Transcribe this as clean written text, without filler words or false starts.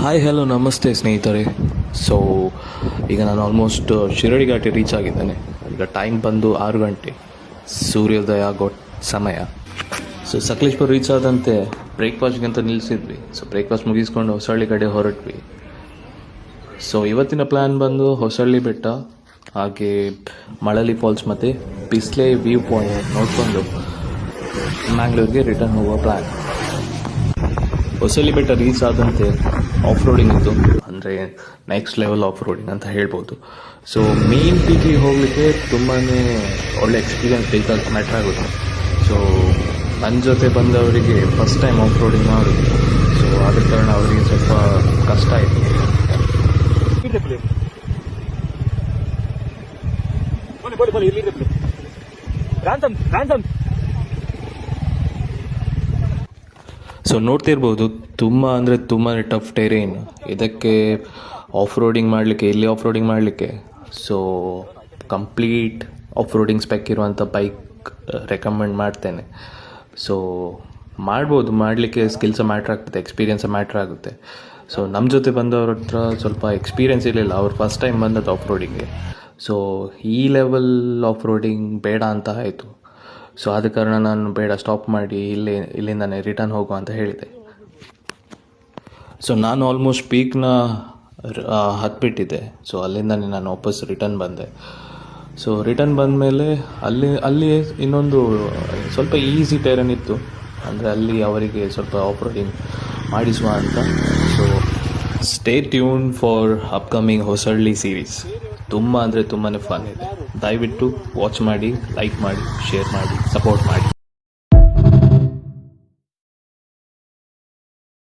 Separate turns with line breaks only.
Hi hello ನಮಸ್ತೆ ಸ್ನೇಹಿತರೆ. So ಈಗ ನಾನು ಆಲ್ಮೋಸ್ಟ್ ಶಿರಡಿ ಘಾಟಿ ರೀಚ್ ಆಗಿದ್ದೇನೆ. ಈಗ ಟೈಮ್ ಬಂದು 6 ಗಂಟೆ, ಸೂರ್ಯೋದಯ ಆಗೋ ಸಮಯ. ಸೊ ಸಕಲೇಶ್ಪುರ ರೀಚ್ ಆದಂತೆ ಬ್ರೇಕ್ಫಾಸ್ಟ್ಗೆ ಅಂತ ನಿಲ್ಲಿಸಿದ್ವಿ. ಸೊ ಬ್ರೇಕ್ಫಾಸ್ಟ್ ಮುಗಿಸ್ಕೊಂಡು ಹೊಸಳ್ಳಿ ಕಡೆ ಹೊರಟ್ವಿ. ಸೊ ಇವತ್ತಿನ ಪ್ಲ್ಯಾನ್ ಬಂದು ಹೊಸಳ್ಳಿ ಬೆಟ್ಟ, ಹಾಗೆ ಮಳಲಿ ಫಾಲ್ಸ್ ಮತ್ತು ಬಿಸ್ಲೆ ವ್ಯೂ ಪಾಯಿಂಟ್ ನೋಡಿಕೊಂಡು ಮ್ಯಾಂಗ್ಳೂರಿಗೆ ರಿಟರ್ನ್ ಹೋಗೋ ಪ್ಲ್ಯಾನ್. ಹೊಸಳ್ಳಿ ಬೆಟ್ಟ ರೀಚ್ ಆದಂತೆ ಆಫ್ ರೋಡಿಂಗ್ ಇತ್ತು, ಅಂದರೆ ನೆಕ್ಸ್ಟ್ ಲೆವೆಲ್ ಆಫ್ ರೋಡಿಂಗ್ ಅಂತ ಹೇಳ್ಬೋದು. ಸೊ ಮೇನ್ ಪೀಕಿಗೆ ಹೋಗಲಿಕ್ಕೆ ತುಂಬಾ ಒಳ್ಳೆ ಎಕ್ಸ್ಪೀರಿಯನ್ಸ್ ಬೇಕಾದ ಮ್ಯಾಟ್ರ್ ಆಗುತ್ತೆ. ಸೊ ನನ್ನ ಜೊತೆ ಬಂದವರಿಗೆ ಫಸ್ಟ್ ಟೈಮ್ ಆಫ್ ರೋಡಿಂಗ್ ಮಾಡೋದು, ಸೊ ಆದ ಕಾರಣ ಅವರಿಗೆ ಸ್ವಲ್ಪ ಕಷ್ಟ ಆಯಿತು. ಸೊ ನೋಡ್ತಿರ್ಬೋದು, ತುಂಬ ಅಂದರೆ ತುಂಬಾ ಟಫ್ ಟೆರೇನ್. ಇದಕ್ಕೆ ಆಫ್ ರೋಡಿಂಗ್ ಮಾಡಲಿಕ್ಕೆ, ಇಲ್ಲಿ ಆಫ್ ರೋಡಿಂಗ್ ಮಾಡಲಿಕ್ಕೆ so complete off roading speck ಇರುವಂಥ ಬೈಕ್ ರೆಕಮೆಂಡ್ ಮಾಡ್ತೇನೆ. ಸೊ ಮಾಡ್ಬೋದು, ಮಾಡಲಿಕ್ಕೆ ಸ್ಕಿಲ್ಸ ಮ್ಯಾಟ್ರ್ ಆಗ್ತದೆ, ಎಕ್ಸ್ಪೀರಿಯನ್ಸ ಮ್ಯಾಟ್ರ್ ಆಗುತ್ತೆ. ಸೊ ನಮ್ಮ ಜೊತೆ ಬಂದವ್ರ ಹತ್ರ ಸ್ವಲ್ಪ ಎಕ್ಸ್ಪೀರಿಯನ್ಸ್ ಇರಲಿಲ್ಲ, ಅವ್ರು ಫಸ್ಟ್ ಟೈಮ್ ಬಂದದ್ದು ಆಫ್ ರೋಡಿಂಗ್ಗೆ. ಸೊ ಈ ಲೆವೆಲ್ ಆಫ್ ರೋಡಿಂಗ್ ಬೇಡ ಅಂತ ಆಯಿತು. ಸೊ ಆದ ಕಾರಣ ನಾನು ಬೇಡ, ಸ್ಟಾಪ್ ಮಾಡಿ ಇಲ್ಲಿಂದನೇ ರಿಟರ್ನ್ ಹೋಗು ಅಂತ ಹೇಳಿದೆ. ಸೊ ನಾನು ಆಲ್ಮೋಸ್ಟ್ ಪೀಕ್ನ ಹತ್ಬಿಟ್ಟಿದ್ದೆ. ಸೊ ಅಲ್ಲಿಂದನೇ ನಾನು ವಾಪಸ್ ರಿಟರ್ನ್ ಬಂದೆ. ಸೊ ರಿಟರ್ನ್ ಬಂದಮೇಲೆ ಅಲ್ಲಿ ಇನ್ನೊಂದು ಸ್ವಲ್ಪ ಈಸಿ ಟೆರನ್ ಇತ್ತು, ಅಂದರೆ ಅಲ್ಲಿ ಅವರಿಗೆ ಸ್ವಲ್ಪ ಆಫ್ ರೋಡಿಂಗ್ ಮಾಡಿಸುವ ಅಂತ. So stay tuned for upcoming Hosalli series. ತುಂಬ ಅಂದರೆ ತುಂಬಾ ಫನ್ ಇದೆ. ದಯವಿಟ್ಟು ವಾಚ್ ಮಾಡಿ, ಲೈಕ್ ಮಾಡಿ, ಶೇರ್ ಮಾಡಿ, ಸಪೋರ್ಟ್ ಮಾಡಿ.